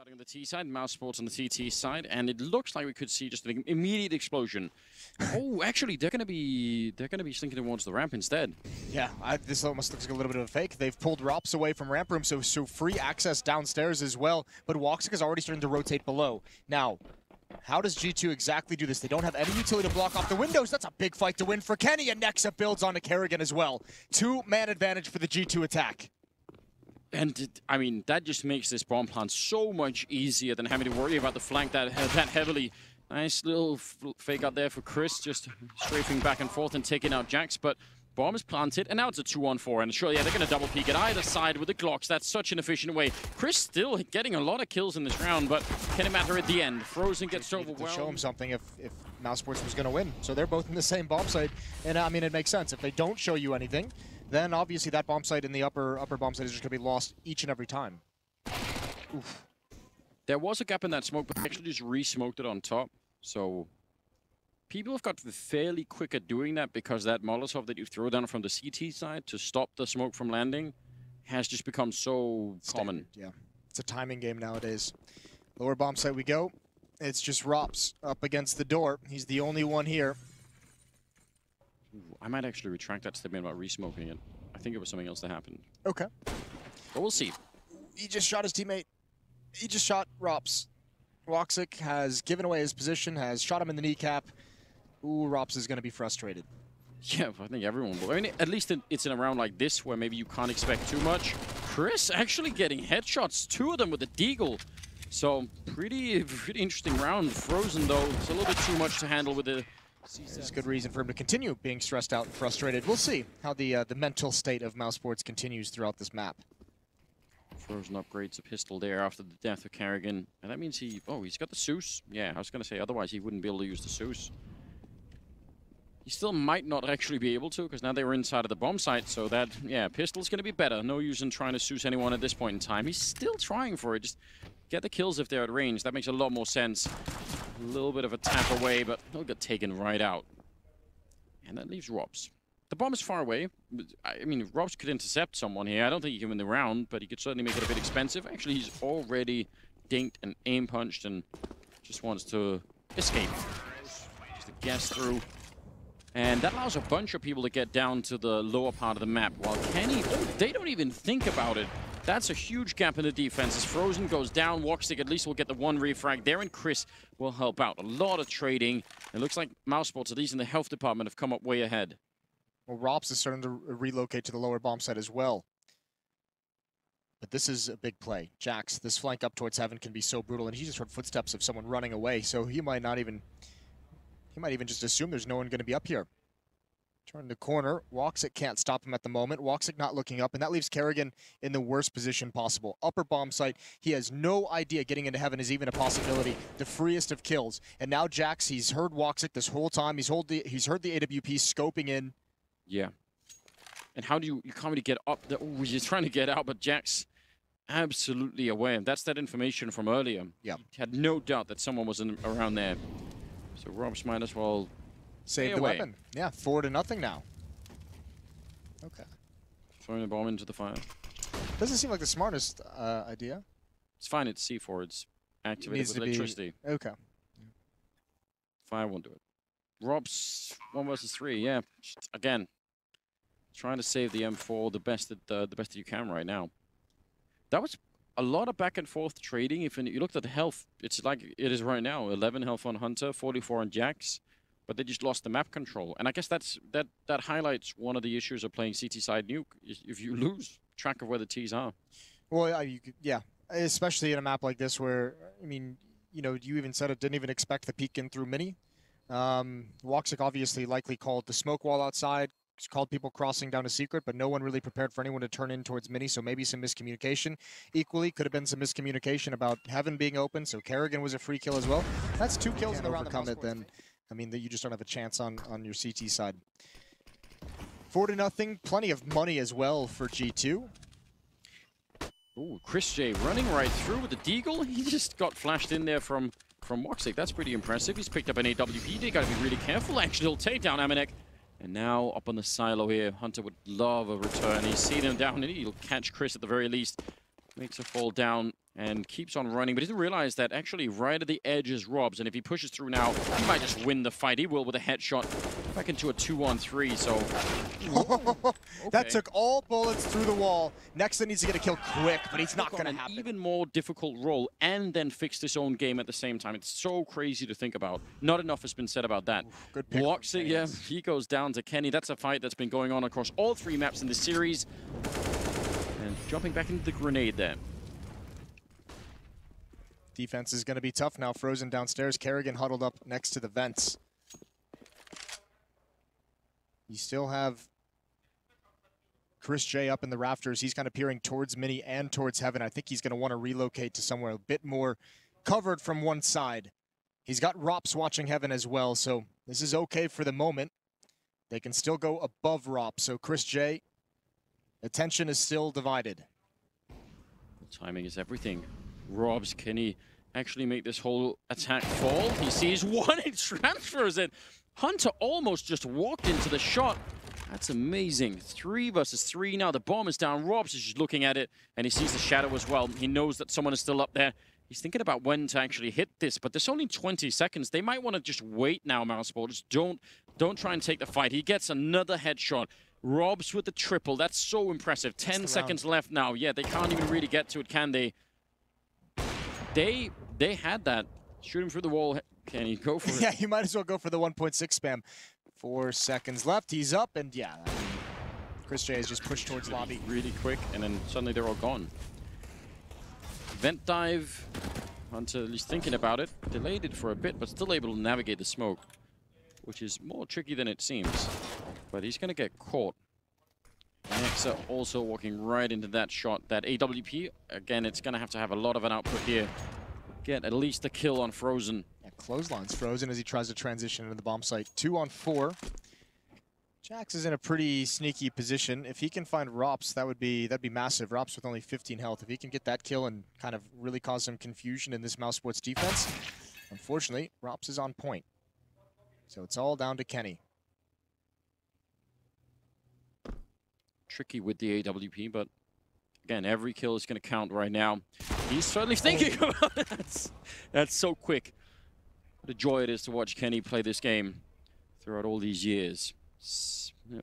Starting on the T side, MOUSESPROTS on the TT side, and it looks like we could see just an immediate explosion. Oh, actually, they're gonna be slinking towards the ramp instead. Yeah, this almost looks like a little bit of a fake. They've pulled Rops away from ramp room, so free access downstairs as well. But Woxic is already starting to rotate below. Now, how does G2 exactly do this? They don't have any utility to block off the windows. That's a big fight to win for Kenny, and Nexa builds onto Kerrigan as well. 2-man advantage for the G2 attack. And, I mean, that just makes this bomb plant so much easier than having to worry about the flank that heavily. Nice little fake out there for Chris, just strafing back and forth and taking out Jax. But bomb is planted, and now it's a 2-on-4. And sure, yeah, they're going to double peek at either side with the Glocks. That's such an efficient way. Chris still getting a lot of kills in this round, but can it matter at the end? Frozen gets overwhelmed. To show him something if MOUSESPROTS was going to win. So they're both in the same bomb site. And, I mean, it makes sense. If they don't show you anything, then obviously that bomb site in the upper bomb site is just going to be lost each and every time. Oof. There was a gap in that smoke, but they actually just re-smoked it on top. So people have got fairly quick at doing that because that Molotov that you throw down from the CT side to stop the smoke from landing has just become so common. Yeah, it's a timing game nowadays. Lower bomb site we go. It's just Rops up against the door. He's the only one here. I might actually retract that statement about re-smoking it. I think it was something else that happened. Okay. But we'll see. He just shot his teammate. He just shot Rops. Woxic has given away his position, has shot him in the kneecap. Ooh, Rops is going to be frustrated. Yeah, I think everyone will. I mean, at least it's in a round like this where maybe you can't expect too much. Chris actually getting headshots, 2 of them with the Deagle. So, pretty interesting round. Frozen, though, it's a little bit too much to handle with the... There's good reason for him to continue being stressed out and frustrated. We'll see how the mental state of MOUSESPROTS continues throughout this map. Frozen upgrades a pistol there after the death of Kerrigan. And that means he's got the Zeus. Yeah, I was going to say, otherwise he wouldn't be able to use the Zeus. He still might not actually be able to, because now they were inside of the bomb site, so that, yeah, pistol's going to be better. No use in trying to Zeus anyone at this point in time. He's still trying for it. Just get the kills if they're at range. That makes a lot more sense. A little bit of a tap away, but he'll get taken right out. And that leaves Robs. The bomb is far away. I mean, Robs could intercept someone here. I don't think he can win the round, but he could certainly make it a bit expensive. Actually, he's already dinked and aim punched and just wants to escape. Just a gas through. And that allows a bunch of people to get down to the lower part of the map. While Kenny, they don't even think about it. That's a huge gap in the defense. As Frozen goes down, Woxic at least will get the 1 refrag there, and Chris will help out. A lot of trading. It looks like MOUSESPROTS, at least in the health department, have come up way ahead. Well, Rops is starting to relocate to the lower bomb site as well. But this is a big play. Jax, this flank up towards heaven can be so brutal, and he just heard footsteps of someone running away, so he might even just assume there's no one going to be up here. Turn the corner. Woxic can't stop him at the moment. Woxic not looking up, and that leaves Kerrigan in the worst position possible. Upper bomb site. He has no idea getting into heaven is even a possibility. The freest of kills. And now Jax, he's heard Woxic this whole time. He's heard the AWP scoping in. Yeah. And how do you can't really get up there. Oh, he's trying to get out, but Jax absolutely aware. That's that information from earlier. Yeah. He had no doubt that someone was around there. So Robs might as well save the weapon. Yeah, 4-0 now. Okay. Throwing the bomb into the fire. Doesn't seem like the smartest idea. It's fine, it's C4. It's activated with electricity. Okay. Fire won't do it. Robs 1 versus 3, yeah. Again, trying to save the M4 the best that you can right now. That was a lot of back and forth trading. If you looked at the health, it's like it is right now. 11 health on Hunter, 44 on Jax, but they just lost the map control. And I guess that highlights one of the issues of playing CT side nuke. If you lose track of where the T's are. Well, yeah, especially in a map like this where, I mean, you know, you even said it, didn't even expect the peek in through mini. Woxic obviously likely called the smoke wall outside, called people crossing down a secret, but no one really prepared for anyone to turn in towards mini, so maybe some miscommunication. Equally, could have been some miscommunication about heaven being open, so Kerrigan was a free kill as well. That's 2 kills in the round. Overcome it, then, I mean, you just don't have a chance on your CT side. 4-0, plenty of money as well for G2. Ooh, Chris J running right through with the Deagle. He just got flashed in there from Woxic. That's pretty impressive. He's picked up an AWP. They got to be really careful. Actually, he'll take down Amanek. And now up on the silo here, Hunter would love a return. He's seen him down, and he'll catch Chris at the very least. Makes a fall down and keeps on running, but he didn't realize that actually right at the edge is Robs, and if he pushes through now, he might just win the fight. He will with a headshot back into a 2-on-3, so... Okay. That took all bullets through the wall. Nexta needs to get a kill quick, but it's not going to happen. An even more difficult role and then fix his own game at the same time. It's so crazy to think about. Not enough has been said about that. Good pick. Woxic, yeah, he goes down to Kenny. That's a fight that's been going on across all 3 maps in this series. And jumping back into the grenade there. Defense is going to be tough now. Frozen downstairs. Kerrigan huddled up next to the vents. You still have Chris J up in the rafters. He's kind of peering towards Mini and towards Heaven. I think he's going to want to relocate to somewhere a bit more covered from one side. He's got Rops watching Heaven as well, so this is okay for the moment. They can still go above Rops, so Chris J, attention is still divided. The timing is everything. Robs, can he actually make this whole attack fall? He sees one, he transfers it. Hunter almost just walked into the shot. That's amazing. 3 versus 3 now. The bomb is down. Robs is just looking at it, and he sees the shadow as well. He knows that someone is still up there. He's thinking about when to actually hit this, but there's only 20 seconds. They might want to just wait now, MOUSESPROTS. Just don't try and take the fight. He gets another headshot. Robs with the triple. That's so impressive. 10 seconds left now. Yeah, they can't even really get to it, can they? They had that. Shoot him through the wall. Can he go for it? Yeah, you might as well go for the 1.6 spam. 4 seconds left. He's up, and yeah, I mean, Chris J has just pushed towards lobby. Really quick, and then suddenly they're all gone. Vent dive. Hunter at least thinking about it. Delayed it for a bit, but still able to navigate the smoke, which is more tricky than it seems. But he's going to get caught. Nexa also walking right into that shot. That AWP, again, it's going to have a lot of an output here. Get at least a kill on Frozen. Yeah, clotheslines Frozen as he tries to transition into the bomb site. 2 on 4. Jax is in a pretty sneaky position. If he can find Rops, that'd be massive. Rops with only 15 health. If he can get that kill and kind of really cause some confusion in this MOUSESPROTS defense, unfortunately, Rops is on point. So it's all down to Kenny. Tricky with the AWP, but again, every kill is going to count right now. He's certainly thinking about it. That's so quick. What a joy it is to watch Kenny play this game throughout all these years.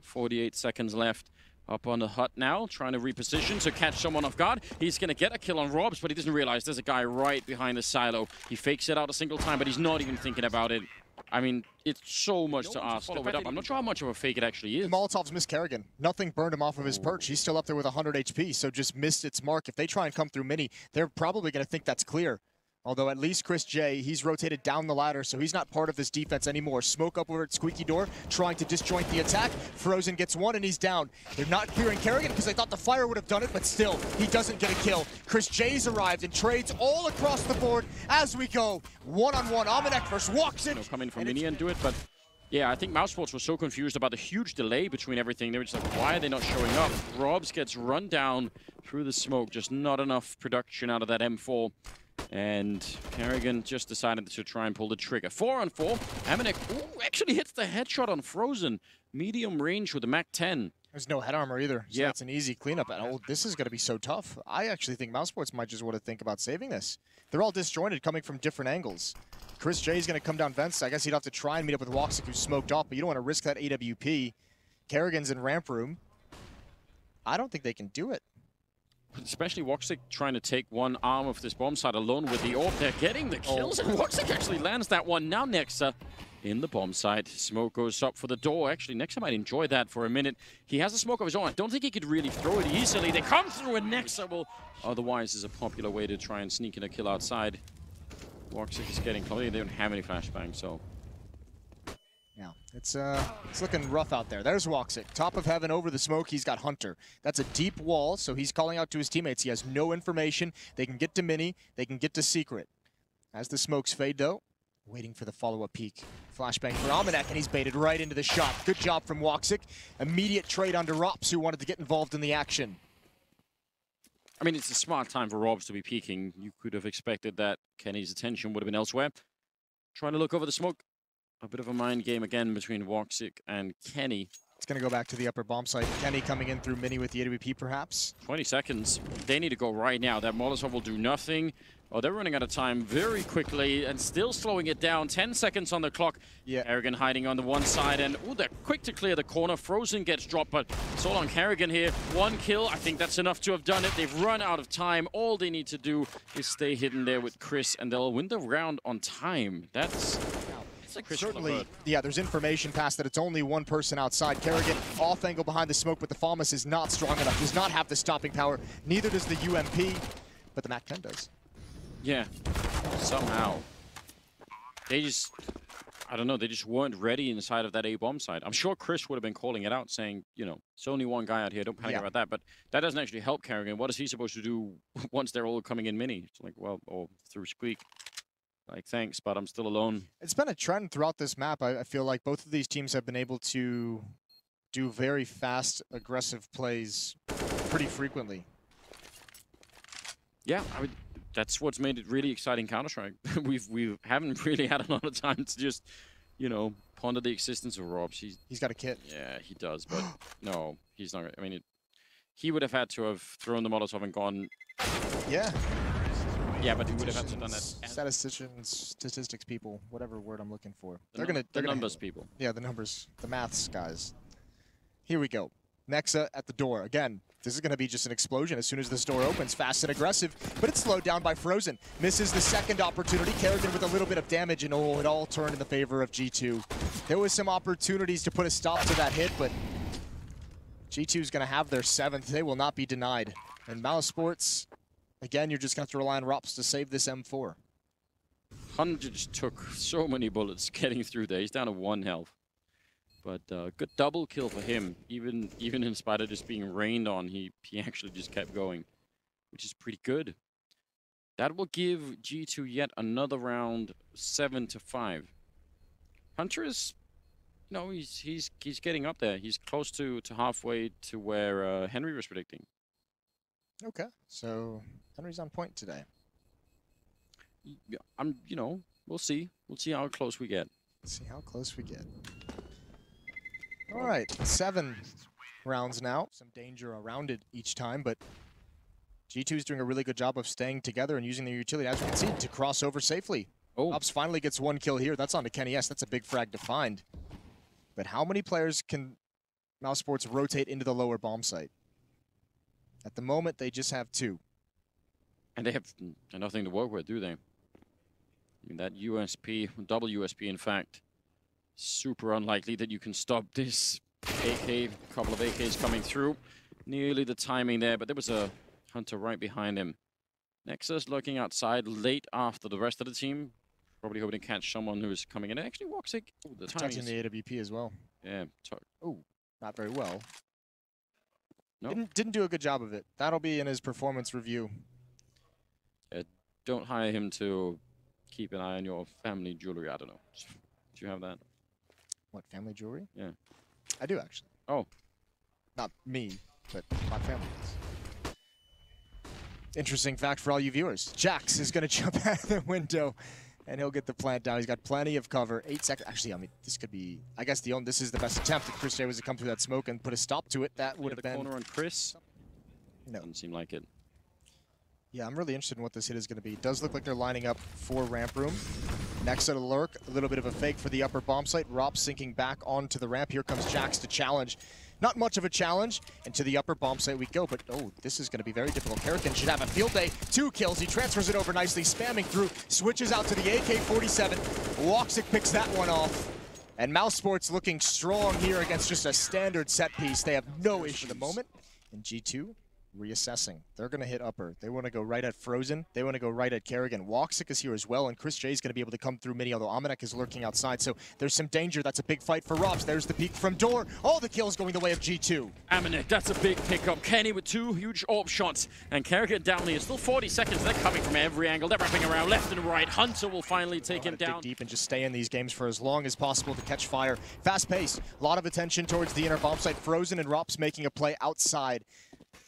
48 seconds left. Up on the hut now, trying to reposition to catch someone off guard. He's going to get a kill on Robs, but he doesn't realize there's a guy right behind the silo. He fakes it out a single time, but he's not even thinking about it. I mean, it's so much to ask. Follow it up. I'm not sure how much of a fake it actually is. Molotov's missed Kerrigan. Nothing burned him off of his perch. He's still up there with 100 HP, so just missed its mark. If they try and come through Mini, they're probably going to think that's clear. Although at least Chris J, he's rotated down the ladder, so he's not part of this defense anymore. Smoke up over at Squeaky Door, trying to disjoint the attack. Frozen gets one, and he's down. They're not clearing Kerrigan because they thought the fire would have done it, but still, he doesn't get a kill. Chris J's arrived and trades all across the board as we go. One-on-one, Amanek versus Woxic. No, come in from Mini and do it, but yeah, I think MOUSESPROTS was so confused about the huge delay between everything. They were just like, why are they not showing up? Robs gets run down through the smoke, just not enough production out of that M4. And Kerrigan just decided to try and pull the trigger. 4 on 4. Amanek actually hits the headshot on Frozen. Medium range with the MAC-10. There's no head armor either, so yeah, that's an easy cleanup. And oh, this is going to be so tough. I actually think MOUSESPROTS might just want to think about saving this. They're all disjointed, coming from different angles. Chris J is going to come down vents. I guess he'd have to try and meet up with Woxic, who's smoked off, but you don't want to risk that AWP. Kerrigan's in ramp room. I don't think they can do it. Especially Woxic trying to take one arm of this bomb site alone with the AWP. They're getting the kills, and Woxic actually lands that one. Now Nexa in the bomb site. Smoke goes up for the door. Actually, Nexa might enjoy that for a minute. He has a smoke of his own. I don't think he could really throw it easily. They come through, and Nexa will otherwise is a popular way to try and sneak in a kill outside. Woxic is getting close. They don't have any flashbangs, so... Yeah, it's looking rough out there. There's Woxic, top of heaven over the smoke. He's got Hunter. That's a deep wall, so he's calling out to his teammates. He has no information. They can get to Mini. They can get to Secret. As the smokes fade, though, waiting for the follow-up peek. Flashbang for Amanek, and he's baited right into the shot. Good job from Woxic. Immediate trade onto Rops, who wanted to get involved in the action. I mean, it's a smart time for Robs to be peeking. You could have expected that Kenny's attention would have been elsewhere. Trying to look over the smoke. A bit of a mind game again between Woxic and Kenny. It's going to go back to the upper bomb site. Kenny coming in through mini with the AWP, perhaps. 20 seconds. They need to go right now. That Molotov will do nothing. Oh, they're running out of time very quickly and still slowing it down. 10 seconds on the clock. Yeah. Kerrigan hiding on the one side, and oh, they're quick to clear the corner. Frozen gets dropped, but it's all on Kerrigan here. One kill. I think that's enough to have done it. They've run out of time. All they need to do is stay hidden there with Chris, and they'll win the round on time. That's like certainly, yeah, there's information past that it's only one person outside. Kerrigan off angle behind the smoke, but the FAMAS is not strong enough, does not have the stopping power. Neither does the UMP, but the MAC-10 does. Yeah, somehow. They just, I don't know, they just weren't ready inside of that A-bomb side. I'm sure Chris would have been calling it out, saying, you know, it's only one guy out here, don't panic about that. But that doesn't actually help Kerrigan. What is he supposed to do once they're all coming in mini? It's like, well, or through Squeak. Like, thanks, but I'm still alone. It's been a trend throughout this map. I feel like both of these teams have been able to do very fast, aggressive plays pretty frequently. Yeah, I mean, that's what's made it really exciting Counter-Strike. we haven't really had a lot of time to just, you know, ponder the existence of Robs. He's got a kit. Yeah, he does, but no, he's not. I mean, he would have had to have thrown the Molotov and gone. Yeah. Yeah, but he would have had to have done that. Statisticians, statistics people, whatever word I'm looking for. The numbers people. Yeah, the numbers, the maths guys. Here we go. Nexa at the door. Again, this is going to be just an explosion as soon as this door opens. Fast and aggressive, but it's slowed down by Frozen. Misses the second opportunity. Kerrigan with a little bit of damage, and oh, it all turned in the favor of G2. There was some opportunities to put a stop to that hit, but G2 is going to have their 7th. They will not be denied. And MOUSESPROTS, again, you're just going to have to rely on Rops to save this M4. 100 just took so many bullets getting through there. He's down to 1 health. But good double kill for him. Even in spite of just being rained on, he actually just kept going, which is pretty good. That will give G2 yet another round, 7-5. Hunter is, you know, he's getting up there. He's close to halfway to where Henry was predicting. Okay, so Henry's on point today. Yeah, you know, we'll see. We'll see how close we get. See how close we get. All right, 7 rounds now. Some danger around it each time, but G2 is doing a really good job of staying together and using their utility, as you can see, to cross over safely. Oh. Ups finally gets 1 kill here. That's on to Kenny S. That's a big frag to find. But how many players can MOUSESPROTS rotate into the lower bomb site? At the moment, they just have 2. And they have nothing to work with, do they? I mean, that USP, double USP, in fact, super unlikely that you can stop this AK. A couple of AKs coming through. Nearly the timing there, but there was a Hunter right behind him. Nexus looking outside late after the rest of the team. Probably hoping to catch someone who's coming in. Actually, Woxic. Oh, the timing touching the AWP as well. Yeah. Oh, not very well. No. Didn't do a good job of it. That'll be in his performance review. Don't hire him to keep an eye on your family jewelry. I don't know. Do you have that? What, family jewelry? Yeah. I do, actually. Oh. Not me, but my family does. Interesting fact for all you viewers. Jax is going to jump out of the window, and he'll get the plant down. He's got plenty of cover. 8 seconds. Actually, I mean, this could be... I guess this is the best attempt. If Chris J was to come through that smoke and put a stop to it, that would have been... corner on Chris? No. Doesn't seem like it. Yeah, I'm really interested in what this hit is going to be. It does look like they're lining up for ramp room. Next to the lurk, a little bit of a fake for the upper bomb site. Rop sinking back onto the ramp. Here comes Jax to challenge. Not much of a challenge. And to the upper bomb site we go, but oh, this is going to be very difficult. Kerrigan should have a field day. 2 kills. He transfers it over nicely, spamming through. Switches out to the AK-47. Woxic picks that one off. And MOUSESPROTS looking strong here against just a standard set piece. They have no issue at the moment. And G2 reassessing. They're going to hit upper. They want to go right at Frozen. They want to go right at Kerrigan. Woxic is here as well, and Chris J is going to be able to come through mini, although Amanek is lurking outside, so there's some danger. That's a big fight for Robs. There's the peek from door. All the kills going the way of G2. Amanek, that's a big pickup. Kenny with 2 huge AWP shots, and Kerrigan down here. Still 40 seconds. They're coming from every angle. They're wrapping around left and right. Hunter will finally take him down. Dig deep and just stay in these games for as long as possible to catch fire. Fast pace. A lot of attention towards the inner bomb site. Frozen and Robs making a play outside.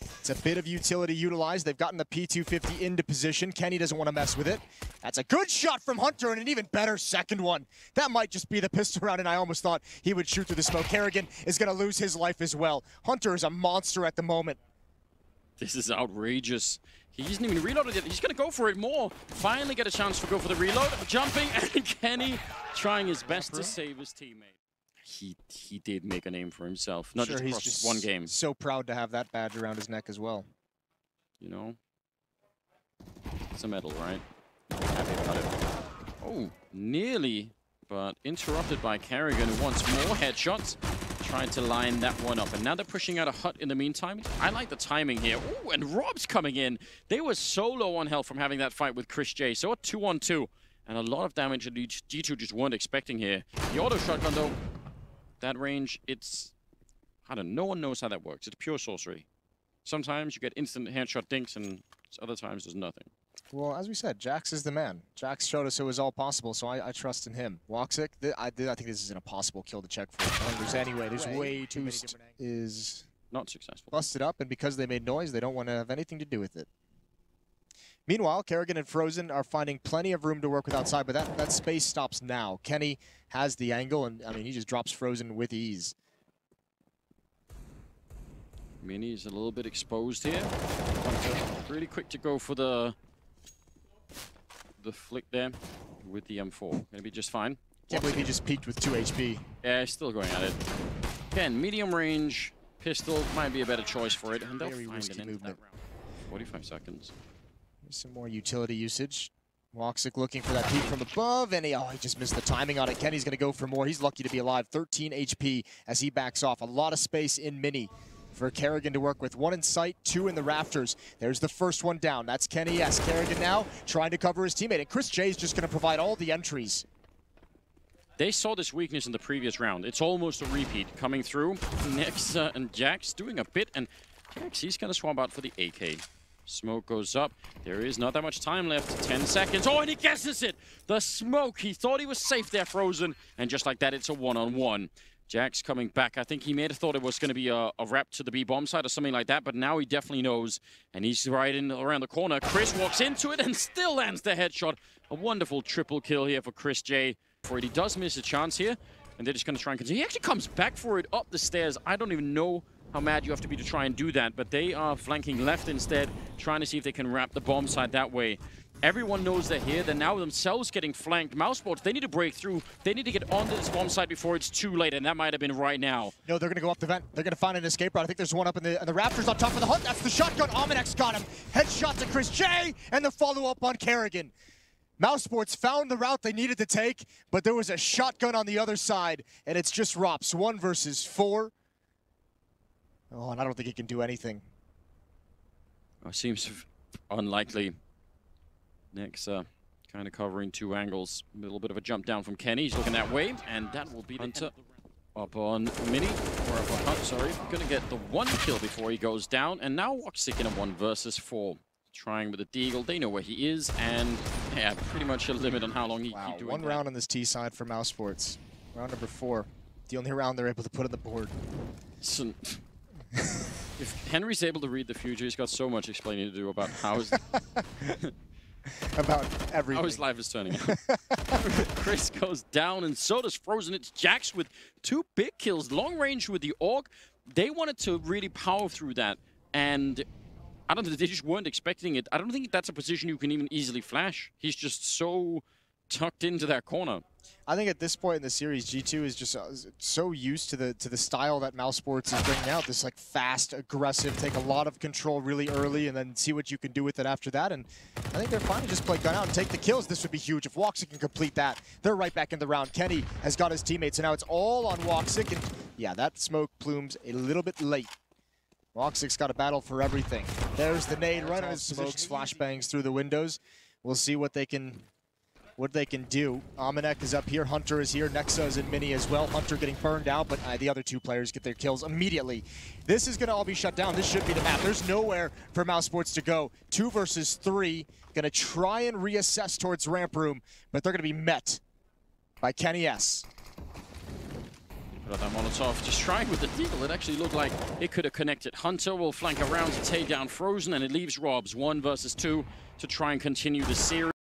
It's a bit of utility utilized. They've gotten the P250 into position. Kenny doesn't want to mess with it. That's a good shot from Hunter, and an even better second one. That might just be the pistol round, and I almost thought he would shoot through the smoke. Kerrigan is going to lose his life as well. Hunter is a monster at the moment. This is outrageous. He hasn't even reloaded it. He's going to go for it more. Finally get a chance to go for the reload. Jumping, and Kenny trying his best to save his teammate. He did make a name for himself. Not just across one game. So proud to have that badge around his neck as well. You know? It's a medal, right? Happy about it. Oh, nearly, but interrupted by Kerrigan, who wants more headshots. Trying to line that one up, and now they're pushing out a hut in the meantime. I like the timing here. Oh, and Rob's coming in. They were so low on health from having that fight with Chris J. So a 2-on-2, and a lot of damage that G2 just weren't expecting here. The auto shotgun, though, that range, it's... I don't know, no one knows how that works. It's pure sorcery. Sometimes you get instant headshot dinks, and other times there's nothing. Well, as we said, Jax is the man. Jax showed us it was all possible, so I trust in him. Woxic, I think this is an impossible kill to check for. Anyway, there's way too many different angles. Is not successful. Busted up, and because they made noise, they don't want to have anything to do with it. Meanwhile, Kerrigan and Frozen are finding plenty of room to work with outside, but that space stops now. Kenny has the angle, and I mean, he just drops Frozen with ease. Mini's a little bit exposed here. Really quick to go for the flick there with the M4. Gonna be just fine. Can't believe he just peaked with 2 HP. Yeah, he's still going at it. Again, medium range pistol might be a better choice for it, and they'll find an end to that round. 45 seconds. There's some more utility usage. Woxic looking for that peek from above, and he just missed the timing on it. Kenny's gonna go for more. He's lucky to be alive. 13 HP as he backs off. A lot of space in Mini for Kerrigan to work with. 1 in sight, 2 in the rafters. There's the first one down. That's Kenny S. Kerrigan now trying to cover his teammate, and Chris J is just going to provide all the entries. They saw this weakness in the previous round. It's almost a repeat coming through. Nexa and Jax doing a bit, and Jax, he's going to swap out for the AK. Smoke goes up. There is not that much time left. 10 seconds. Oh, and he guesses it! The smoke! He thought he was safe there, Frozen, and just like that, it's a one-on-one. Jax coming back. I think he may have thought it was going to be a rep to the B bomb side or something like that, but now he definitely knows, and he's right in around the corner. Chris walks into it and still lands the headshot. A wonderful triple kill here for Chris J. He does miss a chance here, and they're just going to try and continue. He actually comes back for it up the stairs. I don't even know how mad you have to be to try and do that, but they are flanking left instead, trying to see if they can wrap the bomb side that way. Everyone knows they're here. They're now themselves getting flanked. MOUSESPROTS, they need to break through. They need to get onto this bomb side before it's too late, and that might have been right now. No, they're going to go up the vent. They're going to find an escape route. I think there's one up in the rafters on top of the hut. That's the shotgun. Omenex got him. Headshot to Chris J, and the follow-up on Kerrigan. MOUSESPROTS found the route they needed to take, but there was a shotgun on the other side, and it's just Rops. 1 versus 4. Oh, and I don't think he can do anything. Oh, seems unlikely. Nexa kind of covering 2 angles. A little bit of a jump down from Kenny. He's looking that way, and that will be the Hunter up on Mini. Or up on Hunt, sorry. Gonna get the 1 kill before he goes down, and now Woxic in a 1 versus 4. Trying with the Deagle. They know where he is, and yeah, pretty much a limit on how long he can keep doing 1 round on this T side for MOUSESPROTS. Round number 4. The only round they're able to put on the board. Listen, if Henry's able to read the future, he's got so much explaining to do about how his... about everything. How his life is turning out. Chris goes down, and so does Frozen. It's Jax with 2 big kills. Long range with the AUG. They wanted to really power through that, and I don't know, they just weren't expecting it. I don't think that's a position you can even easily flash. He's just so tucked into that corner. I think at this point in the series, G2 is just so used to the style that MOUSESPROTS is bringing out. This like fast, aggressive, take a lot of control really early, and then see what you can do with it after that. And I think they're fine to just play gun out and take the kills. This would be huge if Woxic can complete that. They're right back in the round. Kenny has got his teammates, and now it's all on Woxic. And yeah, that smoke plume's a little bit late. Woxic's got a battle for everything. There's the nade right on his smokes, flashbangs through the windows. We'll see what they can do. Omenek is up here, Hunter is here, Nexa is in Mini as well. Hunter getting burned out, but the other 2 players get their kills immediately. This is gonna all be shut down. This should be the map. There's nowhere for MOUSESPROTS to go. 2 versus 3, gonna try and reassess towards ramp room, but they're gonna be met by Kenny S. Got that Molotov just trying with the deagle. It actually looked like it could have connected. Hunter will flank around to take down Frozen, and it leaves Robs 1 versus 2 to try and continue the series.